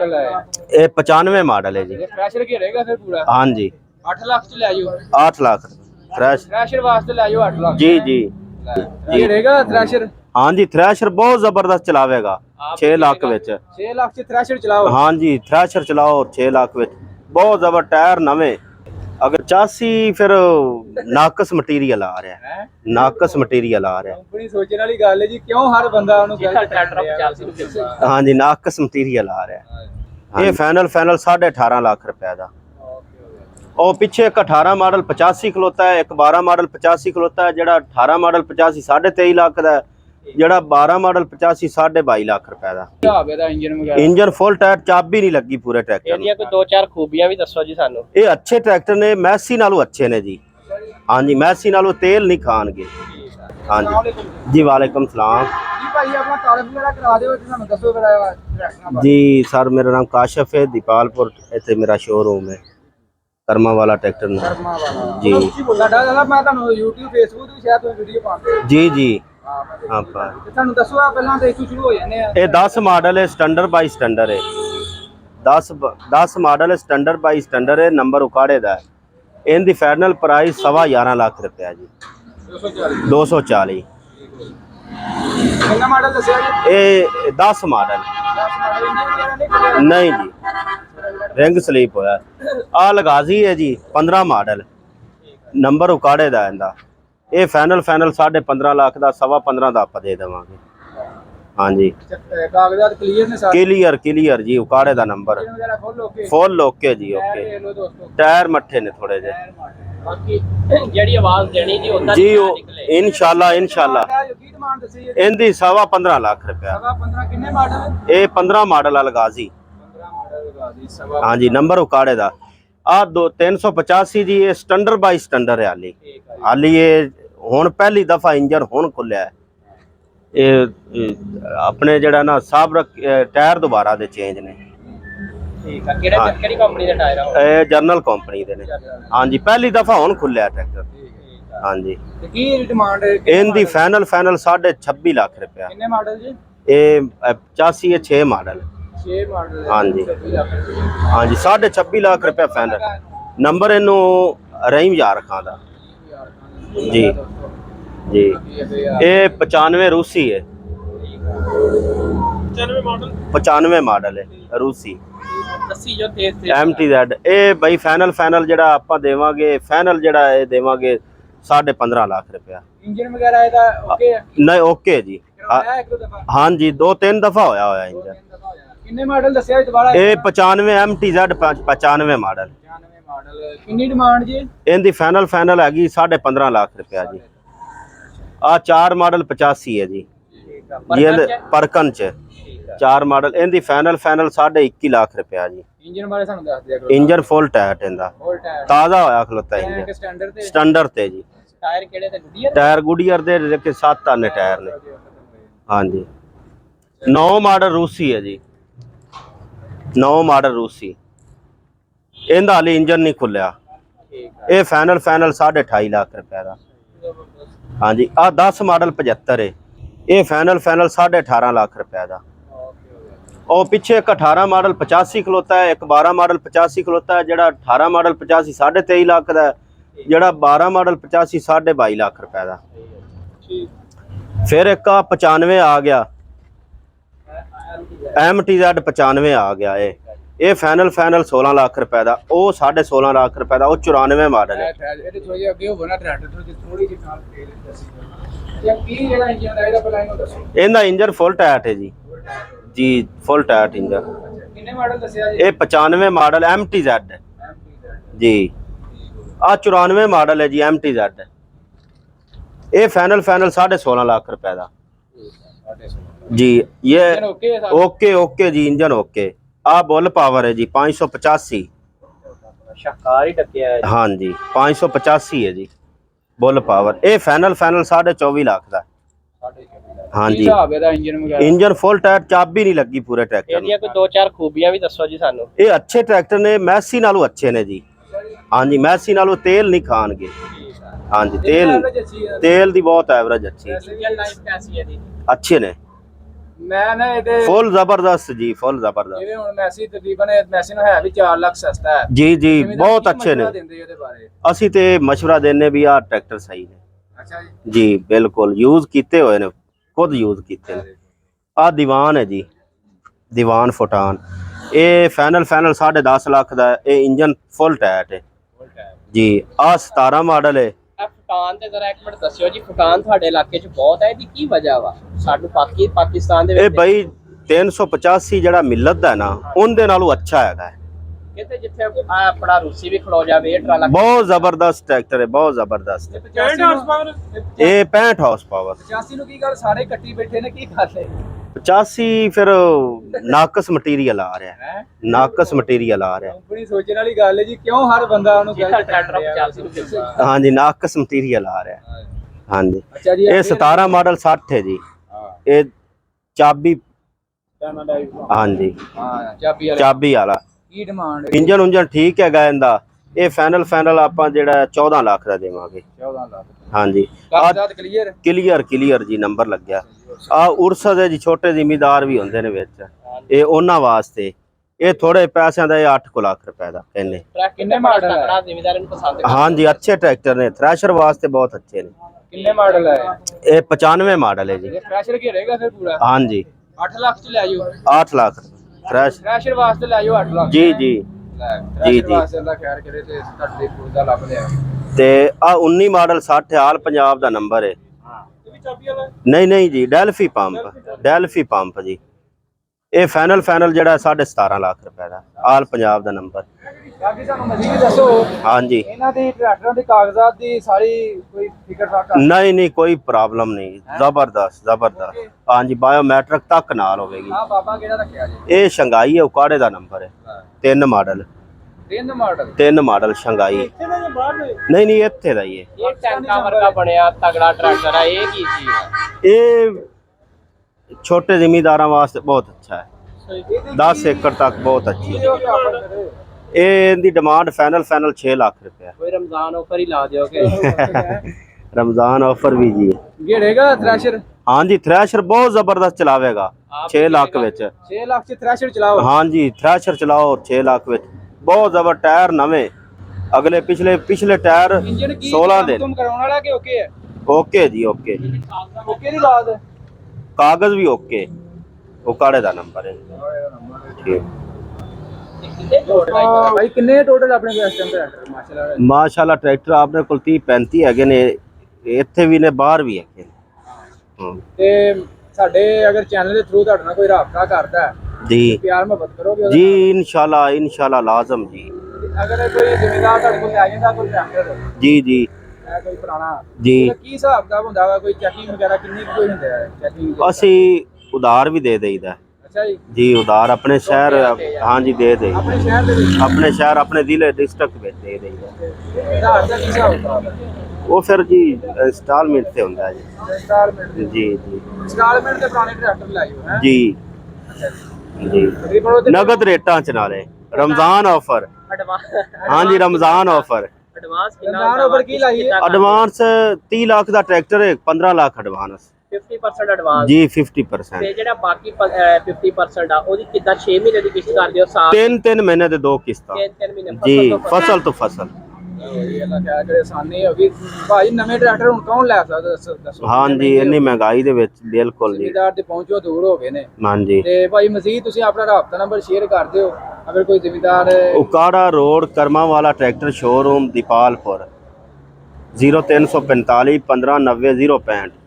ये 95 मॉडल है जी। फ्रेशर की रहेगा फिर पूरा? हाँ जी 8 लाख च ले जाओ। 8 लाख थ्रैश थ्रेशर वास्ते ले जाओ 8 लाख। जी जी ये रहेगा थ्रेशर? हाँ जी थ्रैशर बहुत जबरदस्त चलावेगा 6 लाख विच। 6 लाख च थ्रेशर चलाओ? हाँ जी थ्रैशर चलाओ 6 लाख विच बहुत जबर टायर नवे। अगर 85 फिर नाकस मटीरियल आ रहा है, नाकस मटीरियल आ रहा है। बड़ी सोचने वाली गल है जी, क्यों हर बंदा उन्हें गलत ट्रैक्टर? हाँ जी नाकस मटीरियल आ रहा है। ये फाइनल 18.5 लाख रुपए का। और पीछे एक 18 मॉडल 85 खलोता है, एक 12 मॉडल 85 खलोता है। जेड़ा 18 मॉडल 85 23.5 लाख का है, जेड़ा 12 मॉडल 85 22.5 लाख रुपए का। इंजन फुल टायर, चाबी नहीं लगी पूरे ट्रैक्टर में। कोई दो चार खूबियां भी दसो जी सानू। ये अच्छे ट्रैक्टर ने, मैसी नालों अच्छे ने जी। हाँ जी मैसी नालों तेल नहीं खानगे। हाँ जी जी वालेकुम सलाम जी। सर मेरा नाम काशिफ है, दीपालपुर इतने मेरा शोरूम है कर्मा वाला ट्रैक्टर जी जी जी। हाँ ये 10 मॉडल है, स्टैंडर्ड बाई स्टैंडर्ड है। 10 मॉडल है, स्टैंडर्ड बाई स्टैंडर्ड है। नंबर उकाड़े दा है। इनकी फाइनल प्राइस 11.25 लाख रुपया जी। 240 ये 10 मॉडल नहीं जी, रिंग स्लीप होया। आ लगाजी है जी 15 मॉडल, नंबर उकाड़े दा इंदा। ये फाइनल 15.5 लाख का 15.25 का आप दे देवांगे। हाँ जी कागजात क्लियर ने सारे? क्लियर क्लियर जी, उकाड़े दा नंबर फुल ओके जी। ओके टायर मट्ठे ने थोड़े जे जेडी आवाज देनी जी ओदा जी इंशाल्लाह इंशाल्लाह। इनदी 15.25 लाख रुपया। 15 कितने मॉडल? ये 15 मॉडल अलगाजी। हाँ जी नंबर उकाड़े दा। आ 385 जी। ये स्टैंडर्ड बाई स्टैंडर्ड है। हाली ये हुण पहली दफा इंजन हुण खुलिया है। ये अपने जड़ा ना साहब टायर दोबारा दे चेंज ने। ठीक है केड़ी कंपनी दे टायर है? ए जर्नल कंपनी दे ने। हां जी पहली दफा हुण खुलिया ट्रैक्टर। हां जी की डिमांड है इनदी फाइनल 26.5 लाख रुपया। कितने मॉडल जी? ये 85 है 6 मॉडल। 6 मॉडल। हां जी हां जी 26.5 लाख रुपया फाइनल। नंबर इनू रहीम यार खां दा जी जी। ये 95 रूसी है। 95 मॉडल है रूसी MTZ। ये भाई फाइनल जड़ा आप देवांगे, फाइनल जड़ा है देवांगे 15.5 लाख रुपया। इंजन वगैरह ਇਹਦਾ ओके है? नहीं ओके जी। हाँ जी 2-3 दफा होया इंजन। कितने मॉडल दसया दोबारा? ये 95 MTZ 95 मॉडल। कितनी डिमांड जी? इनदी फाइनल हैगी 15.5 लाख रुपया जी। आ 4 मॉडल 85 है जी। परकन च 4 मॉडल। इनदी फाइनल 21.5 लाख रुपया जी। इंजन बारे सानू दस दिया करो। इंजन फुल टाइट इंदा, ताजा होया खलोता इंजन स्टैंडर्ड ते जी। टायर केड़े ते? गुडियर टायर गुडियर दे लेके 7 आने टायर ने। हां जी 9 मॉडल रूसी है जी। 9 मॉडल रूसी। इंदा हाली इंजन नहीं खुलिया। ये फाइनल 28.5 लाख रुपया दा। हाँ जी आ 10 मॉडल 75 है। ये फाइनल 18.5 लाख रुपया दा। और पीछे एक 18 मॉडल 85 खलोता है, एक 12 मॉडल 85 खलोता है। जेड़ा 18 मॉडल 85 23.5 लाख का है, जेड़ा 12 मॉडल 85 22.5 लाख रुपए का। फिर एक 95 आ गया MTZ 95 आ गया है। ये फाइनल 16 लाख रुपए का। वो 16.5 लाख रुपए का। वो 94 मॉडल है। इनका इंजन फुल टाइट है जी जी फुल टाइट इंजन। कितने मॉडल दसया जी? ये 95 मॉडल MTZ जी। आ 94 मॉडल है जी MTZ। ये फाइनल 16.5 लाख रुपए का जी। ये ओके ओके जी इंजन ओके। आ बुल पावर है जी 585। हाँ जी 585 है जी बुल पावर। ये फाइनल 24.5 लाख का। हाँ जी इंजन फुल टायर, चाबी नहीं लगी पूरे ट्रैक्टर में। कोई दो चार खूबियां भी दसो जी सानू। ये अच्छे ट्रैक्टर ने, मैसी नालों अच्छे ने जी। हाँ जी मैसी नालों तेल नहीं खानगे। हाँ जी तेल दी बहुत एवरेज अच्छी है। अच्छे ने ਮੈਂ ਨਾ ਇਹਦੇ ਫੁੱਲ ਜ਼ਬਰਦस्त ਜੀ, ਫੁੱਲ ਜ਼ਬਰਦस्त ਜਿਵੇਂ ਹੁਣ ਮੈਸੀ ਤਕਰੀਬਨ ਮੈਸੀ ਨੂੰ ਹੈ ਵੀ 4 ਲੱਖ ਸਸਤਾ ਹੈ। ਜੀ ਜੀ, ਜ਼ਿਮੀਂਦਾਰ ਬਹੁਤ ਕੀ ਅੱਛੇ ਨੇ। ਮਸ਼ਵਰਾ ਦਿੰਦੇ ਇਹਦੇ ਬਾਰੇ? ਅਸੀਂ ਤੇ ਮਸ਼ਵਰਾ ਦਿੰਨੇ ਵੀ ਆਹ ਟਰੈਕਟਰ ਸਹੀ ਨੇ ਅੱਛਾ ਜੀ। ਜੀ, ਬਿਲਕੁਲ ਯੂਜ਼ ਕੀਤੇ ਹੋਏ ਨੇ, ਖੁਦ ਯੂਜ਼ ਕੀਤੇ ਨੇ। ਆਹ ਦੀਵਾਨ ਹੈ ਜੀ, ਦੀਵਾਨ ਫੁਟਾਨ, ਇਹ ਫਾਈਨਲ 10.5 ਲੱਖ ਦਾ। ਇਹ ਇੰਜਨ ਫੁੱਲ ਟਾਇਟ ਹੈ ਜੀ। ਆਹ 17 ਮਾਡਲ ਹੈ। ਫੁਟਾਨ ਤੇ ਜ਼ਰਾ ਇੱਕ ਮਿੰਟ ਦੱਸਿਓ ਜੀ, ਫੁਟਾਨ ਤੁਹਾਡੇ ਇਲਾਕੇ 'ਚ ਬਹੁਤ ਹੈ, ਇਹਦੀ ਕੀ ਵਜ੍ਹਾ ਵਾ? ਸਾਨੂੰ ਪਾਕਿਸਤਾਨ ਦੇ ਇਹ ਵਿੱਚ ਬਈ 385 ਜਿਹੜਾ ਮਿਲਤ ਦਾ ਨਾ, ਉਹਦੇ ਨਾਲੋਂ ਅੱਛਾ ਹੈਗਾ। ਕਿਤੇ ਜਿੱਥੇ ਆਪਣਾ ਰੂਸੀ ਵੀ ਖਲੋ ਜਾਵੇ, ਇਹ ਟਰਾਲਾ ਬਹੁਤ ਜ਼ਬਰਦਸਤ ਟਰੈਕਟਰ ਹੈ, ਬਹੁਤ ਜ਼ਬਰਦਸਤ। 85 ਹਾਰਸ ਪਾਵਰ। ਇਹ 65 ਹਾਰਸ ਪਾਵਰ। 85 ਨੂੰ ਕੀ ਗੱਲ ਸਾਰੇ ਕੱਟੀ ਬੈਠੇ ਨੇ, ਕੀ ਗੱਲ ਹੈ? 85 ਫਿਰ ਨਾਕਸ ਮਟੀਰੀਅਲ ਆ ਰਿਹਾ ਹੈ, ਨਾਕਸ ਮਟੀਰੀਅਲ ਆ ਰਿਹਾ। ਕੰਪਨੀ ਸੋਚਣ ਵਾਲੀ ਗੱਲ ਹੈ ਜੀ, ਕਿਉਂ ਹਰ ਬੰਦਾ ਉਹਨੂੰ ਜਿਹੜਾ ਟਰੈਕਟਰ 85 ਨੂੰ ਦਿੰਦਾ। ਹਾਂਜੀ, ਨਾਕਸ ਮਟੀਰੀਅਲ ਆ ਰਿਹਾ। ਹਾਂਜੀ, ਅੱਛਾ ਜੀ। ਇਹ 17 ਮਾਡਲ 60 ਹੈ ਜੀ। ਇਹ ਚਾਬੀ, ਹਾਂਜੀ ਹਾਂ ਚਾਬੀ ਵਾਲਾ। ਚਾਬੀ ਵਾਲਾ। ਕੀ ਡਿਮਾਂਡ ਹੈ? ਇੰਜਨ ਉਂਜਨ ਠੀਕ ਹੈਗਾ ਇਹਦਾ। ਇਹ ਫਾਈਨਲ ਆਪਾਂ ਜਿਹੜਾ 14 ਲੱਖ ਦਾ ਦੇਵਾਂਗੇ। 14 ਲੱਖ। ਹਾਂਜੀ, ਕਾਗਜ਼ਾਤ ਕਲੀਅਰ? ਕਲੀਅਰ ਜੀ, ਨੰਬਰ ਲੱਗਿਆ। ਆ ਉਰਸਾ ਦੇ ਜੀ ਛੋਟੇ ਜ਼ਿਮੀਦਾਰ ਵੀ ਹੁੰਦੇ ਨੇ ਵਿੱਚ, ਇਹ ਉਹਨਾਂ ਵਾਸਤੇ। ਇਹ ਥੋੜੇ ਪੈਸਿਆਂ ਦਾ, ਇਹ 8 ਲੱਖ ਰੁਪਏ ਦਾ ਕਹਿੰਦੇ। ਟਰੈਕ ਕਿੰਨੇ ਮਾਡਲ ਹੈ? ਤਕੜਾ ਜ਼ਿਮੀਂਦਾਰਾਂ ਨੂੰ ਪਸੰਦ ਕਰਦੇ। ਹਾਂਜੀ, ਅੱਛੇ ਟਰੈਕਟਰ ਨੇ, ਥ੍ਰੈਸ਼ਰ ਵਾਸਤੇ ਬਹੁਤ ਅੱਛੇ ਨੇ। ਕਿੰਨੇ ਮਾਡਲ ਹੈ? ਇਹ 95 ਮਾਡਲ ਹੈ ਜੀ। ਇਹ ਥ੍ਰੈਸ਼ਰ ਘੇਰੇਗਾ ਫਿਰ ਪੂਰਾ? ਹਾਂਜੀ, 8 ਲੱਖ ਚ ਲੈ ਜਾਓ। 8 ਲੱਖ ਥ੍ਰੈਸ਼। ਥ੍ਰੈਸ਼ਰ ਵਾਸਤੇ ਲੈ ਜਾਓ 8 ਲੱਖ। ਜੀ ਜੀ ਥ੍ਰੈਸ਼ਰ ਵਾਸਤੇ ਅੱਲਾ ਖੈਰ ਕਰੇ ਤੇ ਤੁਹਾਡੇ ਕੋਲ ਦਾ ਲੱਭ ਲਿਆ। ਤੇ ਆ 19 ਮਾਡਲ 60 ਹਾਲ ਪੰਜਾਬ ਦਾ ਨੰਬਰ ਹੈ। ਇਹ ਵੀ ਚਾਬੀ ਵਾਲਾ? ਨਹੀਂ ਜੀ, ਡੈਲਫੀ ਪੰਪ ਜੀ। ਇਹ ਫਾਈਨਲ ਜਿਹੜਾ 17.5 ਲੱਖ ਰੁਪਏ ਦਾ, ਆਲ ਪੰਜਾਬ ਦਾ ਨੰਬਰ। ਬਾਕੀ ਸਾਨੂੰ ਮਜ਼ੀਦ ਦੱਸੋ, ਹਾਂਜੀ, ਇਹਨਾਂ ਦੇ ਟਰੈਕਟਰਾਂ ਦੇ ਕਾਗਜ਼ਾਤ ਦੀ ਸਾਰੀ ਕੋਈ ਫਿਕਰ ਫਾਕਾ? ਨਹੀਂ ਕੋਈ ਪ੍ਰੋਬਲਮ ਨਹੀਂ, ਜ਼ਬਰਦਸਤ। ਹਾਂਜੀ, ਬਾਇਓਮੈਟ੍ਰਿਕ ਤੱਕ ਨਾਲ ਹੋਵੇਗੀ। ਆ ਬਾਬਾ ਕਿਹੜਾ ਰੱਖਿਆ ਜੀ? ਇਹ ਸ਼ੰਘਾਈ ਹੈ, ਉਕਾੜੇ ਦਾ ਨੰਬਰ ਹੈ। 3 ਮਾਡਲ 3 ਮਾਡਲ ਸ਼ੰਘਾਈ। ਇੱਥੇ ਦਾ ਜਾਂ ਬਾਹਰ ਦੇ? ਨਹੀਂ ਇੱਥੇ ਦਾ ਹੀ ਹੈ। ਇਹ ਟੈਂਕਾ ਵਰਗਾ ਬਣਿਆ ਤਗੜਾ ਟਰੈਕਟਰ ਹੈ, ਇਹ ਕੀ ਚੀਜ਼ ਹੈ? ਇਹ ਛੋਟੇ ਜ਼ਿਮੀਦਾਰਾਂ ਵਾਸਤੇ ਬਹੁਤ ਅੱਛਾ ਹੈ। 10 ਏਕੜ ਤੱਕ ਬਹੁਤ ਅੱਛੀ ਹੈ। ਇਹ ਇਹਦੀ ਡਿਮਾਂਡ ਫਾਈਨਲ 6 ਲੱਖ ਰੁਪਏ। ਕੋਈ ਰਮਜ਼ਾਨ ਆਫਰ ਹੀ ਲਾ ਦਿਓਗੇ? ਰਮਜ਼ਾਨ ਆਫਰ ਵੀ ਜੀ। ਘੇੜੇਗਾ ਥ੍ਰੈਸ਼ਰ? ਹਾਂਜੀ, ਥ੍ਰੈਸ਼ਰ ਬਹੁਤ ਜ਼ਬਰਦਸਤ ਚਲਾਵੇਗਾ 6 ਲੱਖ ਵਿੱਚ। 6 ਲੱਖ ਚ ਥ੍ਰੈਸ਼ਰ ਚਲਾਓ? ਹਾਂਜੀ, ਥ੍ਰੈਸ਼ਰ ਚਲਾਓ 6 ਲੱਖ ਵਿੱਚ। ਬਹੁਤ ਜ਼ਬਰ, ਟਾਇਰ ਨਵੇਂ, ਅਗਲੇ ਪਿਛਲੇ ਟਾਇਰ ਇੰਜਨ ਕੀ 16 ਦੇ। ਤੁਮ ਕਰਾਉਣ ਵਾਲਾ ਕਿ ਓਕੇ ਹੈ? ਓਕੇ ਜੀ, ਓਕੇ ਦੀ ਬਾਤ ਹੈ। ਕਾਗਜ਼ ਵੀ ਓਕੇ, ਉਕਾੜੇ ਦਾ ਨੰਬਰ ਹੈ। ਠੀਕ, ਭਾਈ ਕਿੰਨੇ ਟੋਟਲ ਆਪਣੇ ਕੋਲ ਇਸ ਟਾਈਮ ਟਰੈਕਟਰ ਮਾਸ਼ਾਅੱਲਾ? ਮਾਸ਼ਾਅੱਲਾ ਟਰੈਕਟਰ ਆਪਣੇ ਕੋਲ 30-35 ਹੈਗੇ ਨੇ, ਇੱਥੇ ਵੀ ਨੇ, ਬਾਹਰ ਵੀ ਹੈਗੇ ਨੇ। ਤੇ ਸਾਡੇ ਅਗਰ ਚੈਨਲ ਦੇ ਥਰੂ ਤੁਹਾਡੇ ਨਾਲ ਕੋਈ ਰਾਬਤਾ ਕਰਦਾ ਹੈ ਜੀ ਪਿਆਰ ਮੁਹੱਬਤ ਕਰੋਗੇ ਉਹਦੇ ਜੀ, ਇਨਸ਼ਾਅੱਲਾ ਲਾਜ਼ਮ ਜੀ। ਨਾਲ? ਅਗਰ ਕੋਈ ਜ਼ਿਮੀਂਦਾਰ ਤੁਹਾਡੇ ਕੋਲ ਆ ਜਾਂਦਾ ਕੋਈ ਟਰੈਕਟਰ ਜੀ ਕੋਈ ਪੁਰਾਣਾ, ਜੀ। ਉਹਦਾ ਕੀ ਹਿਸਾਬ ਦਾ ਹੁੰਦਾ ਵਾ? ਕੋਈ ਚੈਕਿੰਗ ਵਗੈਰਾ ਕਿੰਨੀ ਕੁ ਕੋਈ ਹੁੰਦਾ ਹੈ ਚੈਕਿੰਗ? ਅਸੀਂ ਉਧਾਰ ਵੀ ਦੇ ਦੇਈਦਾ ਅੱਛਾ ਜੀ। ਜੀ, ਉਧਾਰ ਆਪਣੇ ਸ਼ਹਿਰ, ਹਾਂਜੀ ਦੇ ਦੇਈਦਾ। ਆਪਣੇ ਸ਼ਹਿਰ ਦੇ ਵਿੱਚ? ਆਪਣੇ ਸ਼ਹਿਰ, ਆਪਣੇ ਜ਼ਿਲ੍ਹੇ, ਡਿਸਟ੍ਰਿਕਟ ਵਿੱਚ ਦੇ ਦੇਈਦਾ। ਉਧਾਰ ਦਾ ਕੀ ਹਿਸਾਬ ਹੁੰਦਾ ਹੈ? ਉਹ ਫਿਰ ਜੀ ਇੰਸਟਾਲਮੈਂਟ ਤੇ ਹੁੰਦਾ ਹੈ ਜੀ। ਇੰਸਟਾਲਮੈਂਟ ਜੀ ਇੰਸਟਾਲਮੈਂਟ ਤੇ ਪੁਰਾਣੇ ਟਰੈਕਟਰ ਲਾਇਓ ਹੈ? ਜੀ ਜੀ, ਤਕਰੀਬਨ ਉਹਦੇ ਨਗਦ ਰੇਟਾਂ ਚ ਨਾਲੇ ਰਮਜ਼ਾਨ ਆਫਰ। ਹਾਂਜੀ, ਰਮਜ਼ਾਨ ਆਫਰ। ਐਡਵਾਂਸ ਕਿੰਨਾ ਰਮਜ਼ਾਨ ਆਫਰ ਕੀ ਲਾਈ ਹੈ? ਐਡਵਾਂਸ 30 ਲੱਖ ਦਾ ਟਰੈਕਟਰ ਹੈ, 15 ਲੱਖ ਐਡਵਾਂਸ 50% ਐਡਵਾਂਸ ਜੀ। 50%। ਤੇ ਜਿਹੜਾ ਬਾਕੀ 50% ਆ, ਉਹਦੀ ਕਿੱਦਾਂ 6 ਮਹੀਨੇ ਦੀ ਕਿਸ਼ਤ ਕਰਦੇ ਹੋ? ਸਾਲ 3 ਮਹੀਨੇ ਦੇ 2 ਕਿਸ਼ਤਾਂ 3 ਮਹੀਨੇ ਜੀ, ਫਸਲ ਤੋਂ ਫਸਲ। ਇਹ ਅੱਲਾ ਖੈਰ ਕਰੇ, ਆਸਾਨੀ ਹੋ ਗਈ ਭਾਈ। ਨਵੇਂ ਟਰੈਕਟਰ ਹੁਣ ਕੌਣ ਲੈ ਸਕਦਾ ਦੱਸੋ? ਹਾਂਜੀ, ਇੰਨੀ ਮਹਿੰਗਾਈ ਦੇ ਵਿੱਚ ਬਿਲਕੁਲ ਜੀ। ਜ਼ਿਮੀਦਾਰ ਤੇ ਪਹੁੰਚੋ ਦੂਰ ਹੋ ਗਏ ਨੇ। ਹਾਂਜੀ, ਤੇ ਭਾਈ ਮਜ਼ੀਦ ਤੁਸੀਂ ਆਪਣਾ ਰਾਬਤਾ ਨੰਬਰ ਸ਼ੇਅਰ ਕਰ ਦਿਓ ਅਗਰ ਕੋਈ ਜ਼ਿਮੀਦਾਰ। ਉਕਾੜਾ ਰੋਡ, ਕਰਮਾ ਵਾਲਾ ਟਰੈਕਟਰ ਸ਼ੋਰੂਮ, ਦੀਪਾਲਪੁਰ, 0345 1590 065।